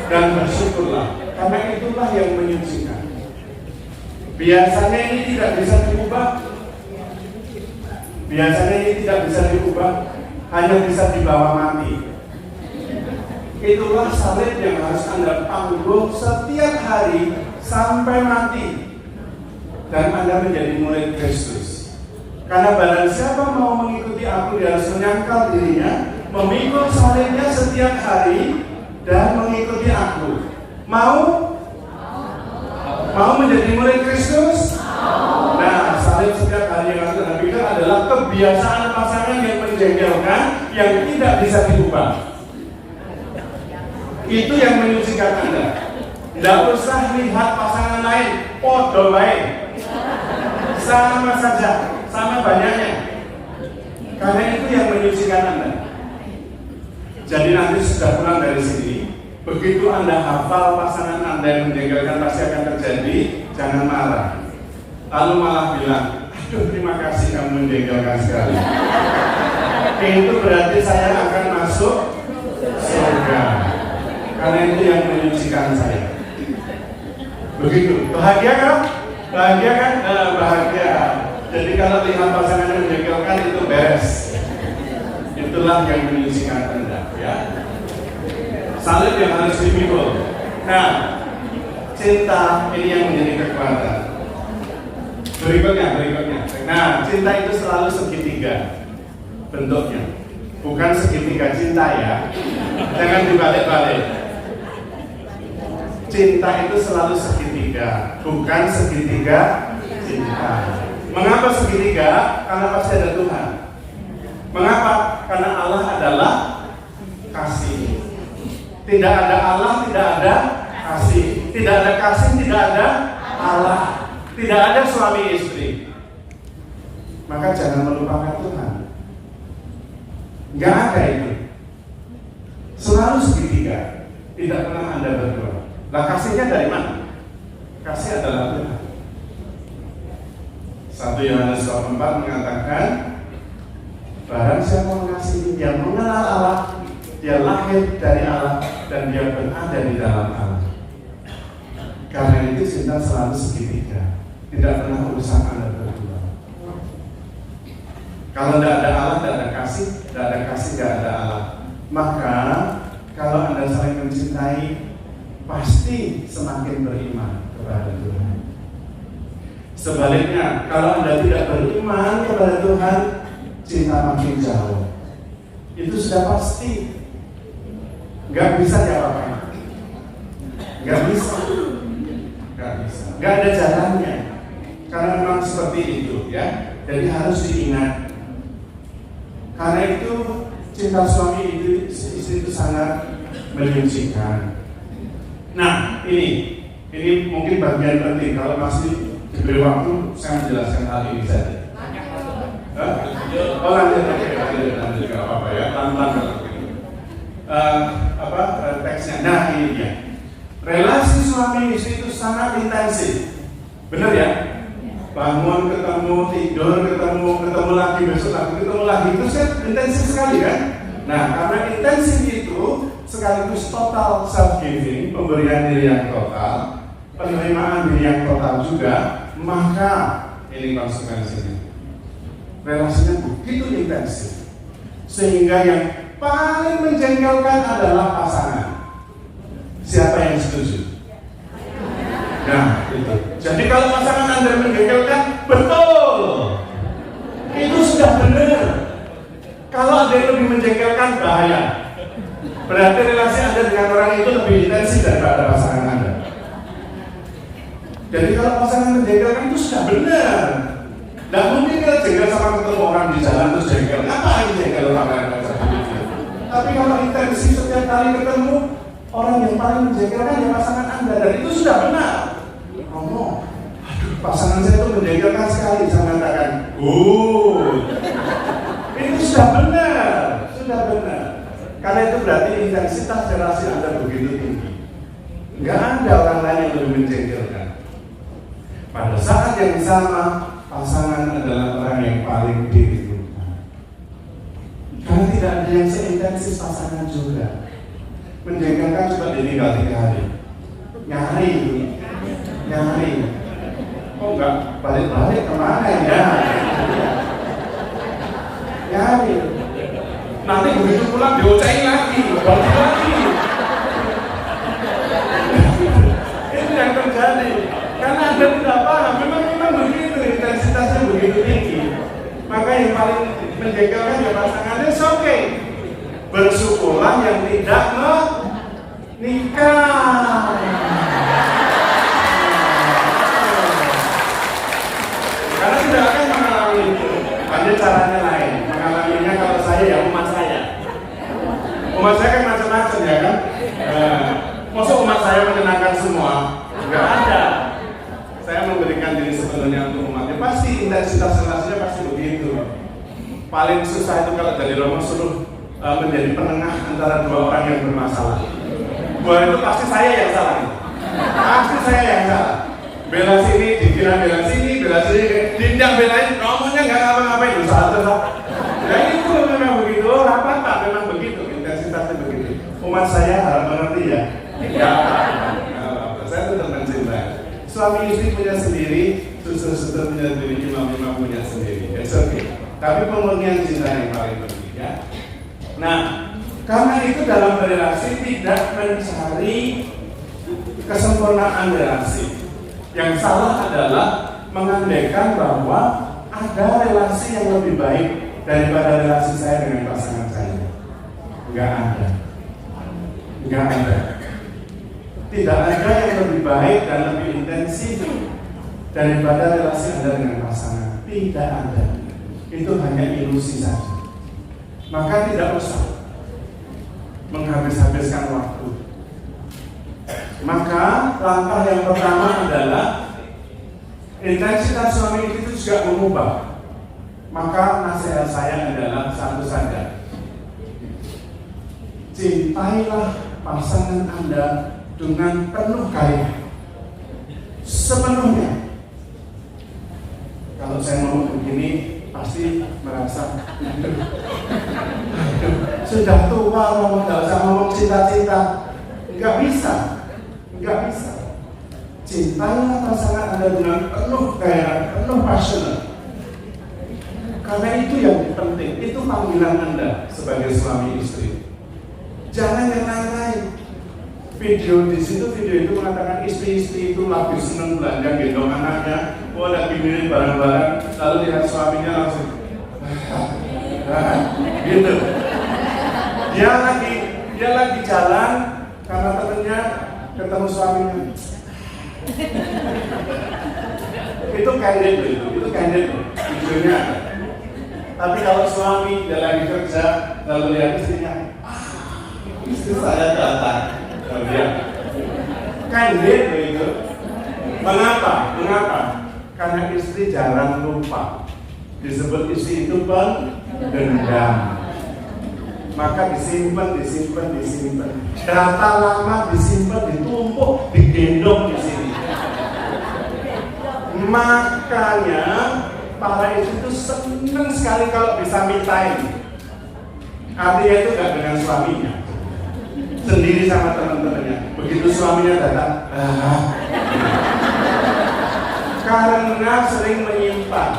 Dan bersyukurlah, karena itulah yang menyucikan. Biasanya ini tidak bisa diubah. Hanya bisa dibawa mati. Itulah salib yang harus Anda tanggung setiap hari sampai mati. Dan Anda menjadi murid Kristus. Karena barang siapa mau mengikuti aku, dia harus menyangkal dirinya, memikul salibnya setiap hari, dan mengikuti aku. Mau menjadi murid Kristus? Nah, salib setiap hari yang harus Anda pikir adalah kebiasaan pasangan yang menjengkelkan, yang tidak bisa diubah. Itu yang menyucikan Anda. Tidak usah lihat pasangan lain, podo baik, sama saja, sama banyaknya. Karena itu yang menyucikan Anda. Jadi nanti sudah pulang dari sini, begitu Anda hafal pasangan Anda yang menjengkelkan pasti akan terjadi, jangan marah. Lalu malah bilang, aduh terima kasih kamu menjengkelkan sekali. Itu berarti saya akan masuk surga. Karena itu yang menyucikan saya. Begitu. Bahagia kan? Bahagia. Jadi kalau lihat pasangan yang menjengkelkan itu beres. Itulah yang menyucikan Anda, ya. Salib yang harus dipikul. Nah, cinta ini yang menjadi kekuatan. Berikutnya. Nah, cinta itu selalu segitiga bentuknya. Bukan segitiga cinta ya. Jangan dibalik-balik. Cinta itu selalu segitiga, bukan segitiga cinta. Mengapa segitiga? Karena pasti ada Tuhan. Mengapa? Karena Allah adalah kasih. Tidak ada Allah, tidak ada kasih. Tidak ada kasih, tidak ada Allah. Tidak ada suami istri. Maka jangan melupakan Tuhan. Enggak ada itu. Selalu segitiga. Tidak pernah Anda berdua. Lah kasihnya dari mana? Kasih adalah Tuhan. 1 Yohanes 4 mengatakan, barang siapa mengasihi, dia mengenal Allah, dia lahir dari Allah, dan dia berada di dalam Allah. Karena itu cinta selalu segitiga. Tidak pernah urusan Anda berdua. Kalau tidak ada Allah, tidak ada kasih. Tidak ada kasih, tidak ada Allah. Maka kalau Anda saling mencintai, pasti semakin beriman kepada Tuhan. Sebaliknya, kalau Anda tidak beriman kepada Tuhan, cinta makin jauh. Itu sudah pasti. Gak bisa diapakan. Gak bisa. Gak ada jalannya. Karena memang seperti itu, ya. Jadi harus diingat. Karena itu cinta suami istri itu sangat menyucikan. Nah, ini mungkin bagian penting. Kalau masih diberi waktu, saya menjelaskan hal ini saja. Lanjut, nggak apa-apa ya, pelan-pelan. Teksnya. Nah, ini dia. Relasi suami istri itu sangat intensif. Benar ya? Bangun, ketemu, tidur, ketemu lagi, besok lagi, ketemu lagi. Itu intensif sekali kan? Nah, karena intensif itu sekaligus total self-giving, pemberian diri yang total, penerimaan diri yang total juga, maka ini konsekuensinya. Relasinya begitu intensif, sehingga yang paling menjengkelkan adalah pasangan. Siapa yang setuju? Nah, itu. Jadi kalau pasangan Anda menjengkelkan, betul. Itu sudah benar. Kalau ada yang bahaya. Berarti relasi Anda dengan orang itu lebih intensif daripada pasangan Anda. Jadi kalau pasangan menjengkelkan itu sudah benar. Nggak mungkin kita jengkel sama ketemu orang di jalan terus jengkel. Ngapain jengkel orang lain? Tapi kalau intensif setiap kali ketemu, orang yang paling menjengkelkan ya pasangan Anda. Dan itu sudah benar. Ngomong, aduh pasangan saya itu menjengkelkan sekali. Saya mengatakan, itu sudah benar. Sudah benar. Karena itu berarti intensitas relasi Anda begitu tinggi. Nggak ada orang lain yang lebih menjengkelkan. Pada saat yang sama, pasangan adalah orang yang paling dirindukan. Karena tidak ada yang seintensif pasangan juga. Menjengkelkan cuma ditinggal 3 hari. Nyari. Kok nggak balik-balik kemana ya? Nyari. Nanti begitu pulang diocehin lagi, balik lagi. Itu yang terjadi. Karena Anda tidak paham, memang begitu, intensitasnya begitu tinggi. Maka yang paling menjengkelkan ya pasangannya, oke. Bersyukurlah yang tidak menikah. Karena tidak akan mengalami itu. Ada caranya lain. Mengalaminya kalau saya ya umat saya. Umat saya kan macam-macam ya kan. Maksud umat saya menyenangkan semua? Enggak ada. Saya memberikan diri sepenuhnya untuk umatnya. Pasti intensitas relasinya pasti begitu. Paling susah itu kalau jadi Romo suruh menjadi penengah antara 2 orang yang bermasalah. Buat itu pasti saya yang salah. Pasti saya yang salah. Bela sini, dikira bela sini, tidak belain, Romonya nggak ngapa-ngapain, dosa aja. Ya itu memang begitu, apa memang begitu, intensitasnya begitu. Umat saya harap mengerti ya. Ya, saya tetap mencintai. Suami istri punya sendiri, suster punya sendiri, imam punya sendiri. Okay. Tapi pemurnian cinta yang paling penting ya. Nah, karena itu dalam relasi tidak mencari kesempurnaan relasi. Yang salah adalah mengandaikan bahwa ada relasi yang lebih baik daripada relasi saya dengan pasangan saya. Enggak ada. Tidak ada yang lebih baik dan lebih intensif daripada relasi Anda dengan pasangan. Tidak ada. Itu hanya ilusi saja. Maka tidak usah menghabis-habiskan waktu. Maka langkah yang pertama adalah intensitas suami itu juga mengubah. Maka nasihat saya adalah satu saja. Cintailah pasangan Anda dengan penuh gairah, sepenuhnya. Kalau saya ngomong begini, pasti merasa sudah tua ngomong, nggak usah ngomong cinta-cinta. Nggak bisa. Cintailah pasangan Anda dengan penuh gairah, penuh passionate. Karena itu yang penting, itu panggilan Anda sebagai suami istri. Jangan yang lain-lain. Video itu mengatakan istri-istri itu lagi senang belanja gendong anaknya, lagi milih barang-barang, lalu lihat suaminya langsung gitu. Dia lagi jalan karena temennya ketemu suaminya. Itu candid videonya. Tapi kalau suami dia lagi kerja lalu lihat istrinya, istri saya datang. Candid begitu. Mengapa? Karena istri jarang lupa. Disebut istri itu pendendam. Maka disimpan. Data lama disimpan, ditumpuk, digendong di sini. Makanya para istri itu senang sekali kalau bisa me time. Artinya itu gak dengan suaminya, sendiri sama teman-temannya. Begitu suaminya datang, karena sering menyimpan.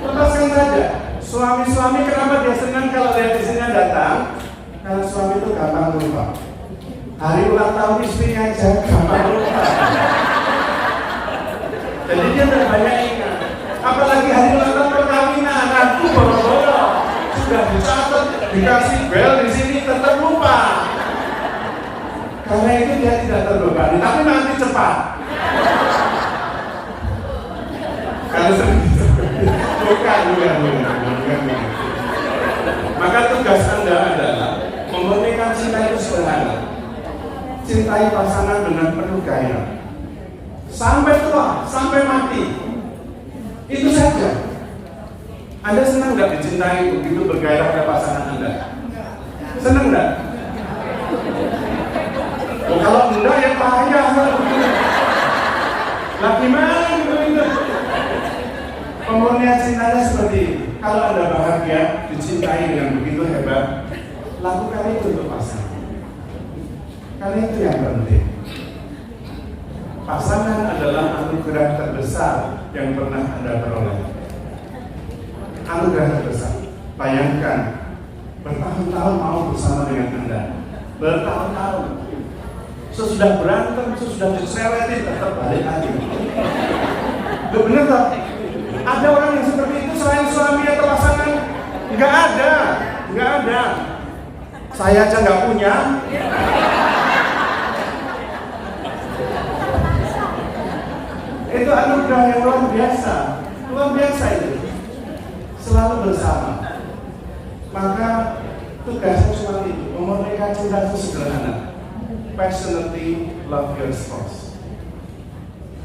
Lepaskan saja. Suami-suami kenapa dia senang kalau lihat istrinya datang? Karena suami itu gampang lupa. Hari ulang tahun istrinya aja gampang lupa. Jadi dia tidak banyak ingat. Apalagi hari ulang tahun perkawinan, aku boro-boro. sudah dicatat, dikasih bel di sini tetap lupa. Karena itu dia tidak terbebani, tapi nanti cepat. Kalau bukan. Maka tugas Anda adalah memurnikan cinta itu sederhana. Cintai pasangan dengan penuh gairah. Sampai tua, sampai mati. Itu saja. Anda senang nggak dicintai begitu bergairah pada pasangan Anda? Senang nggak? Oh, kalau enggak ya payah. Lah gimana itu? Pemurnian cintanya seperti ini. Kalau Anda bahagia, dicintai dengan begitu hebat, lakukan itu untuk pasangan. Karena itu yang penting. Pasangan adalah anugerah terbesar yang pernah Anda peroleh. Anugerah terbesar. Bayangkan, bertahun-tahun mau bersama dengan Anda. Bertahun-tahun. Sesudah berantem, sesudah diseretin, tetap balik lagi. Itu benar tak? Ada orang yang seperti itu selain suami atau pasangan? Nggak ada. Saya aja nggak punya. Itu anugerah yang luar biasa itu. Selalu bersama. Maka tugasnya cuma itu, memurnikan cinta itu sederhana. Passionately love your spouse.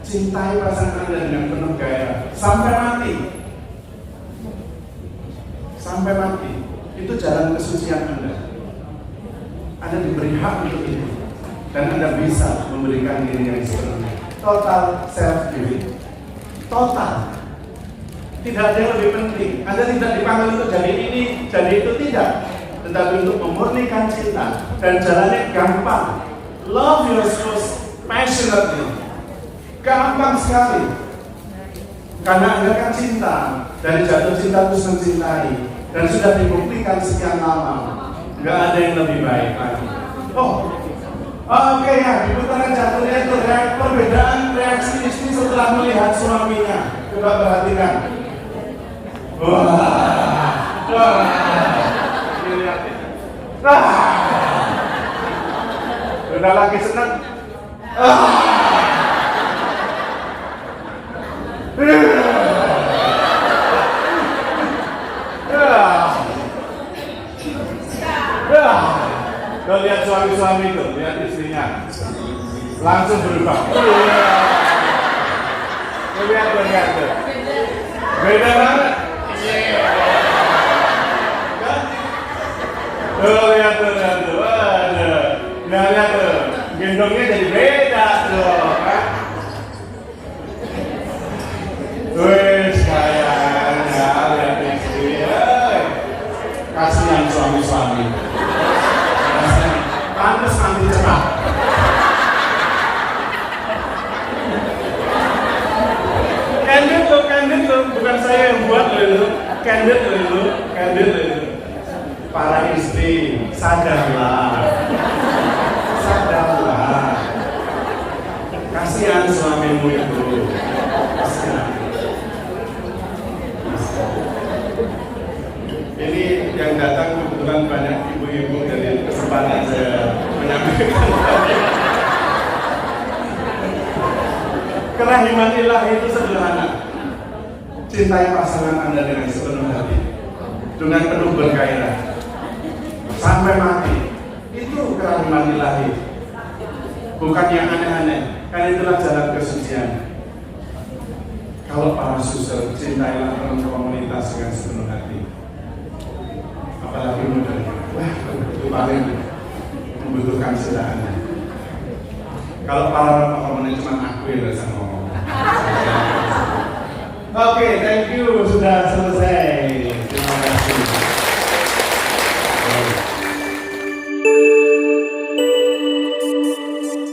Cintai pasangan Anda dengan penuh gairah sampai mati. Sampai mati. Itu jalan kesucian Anda. Anda diberi hak untuk itu. Dan Anda bisa memberikan diri yang sepenuhnya. Total self-giving. Total. Tidak ada yang lebih penting. Anda tidak dipanggil untuk jadi ini, jadi itu, tidak. Tetapi untuk memurnikan cinta. Dan jalannya gampang. Love your spouse passionately. Gampang sekali. Karena Anda kan cinta. Dari jatuh cinta terus mencintai. Dan sudah dibuktikan sekian lama. Nggak ada yang lebih baik lagi. Oke ya, di putaran jatuhnya itu perbedaan reaksi istri setelah melihat suaminya. Coba perhatikan. Udah lagi senang. Kau lihat suami-suami itu, lihat istrinya langsung berubah. Lihat tuh. Beda banget. Lihat tuh. Lihat tuh. Gendongnya jadi beda tuh. Wes kayaknya lihat istri. Kasihan suami-suami. Pantes mandi cepat. Candid tuh, bukan saya yang buat loh itu. Candid loh itu. Para istri, sadarlah. Kasihan suamimu itu. Kasihan. Ini yang datang kebetulan banyak ibu-ibu, dari kesempatan saya menyampaikan. Kerahiman ilahi itu sederhana. Cintai pasangan Anda dengan sepenuh hati, dengan penuh bergairah, sampai mati. Itu kerahiman ilahi. Bukan yang aneh-aneh. Karena itulah jalan kesucian. Kalau para suster, cintailah teman komunitas dengan sepenuh hati. Apalagi muda, itu paling membutuhkan sederhana. Kalau para komunitas cuma aku yang bisa ngomong. Oke, thank you, sudah selesai. Terima kasih.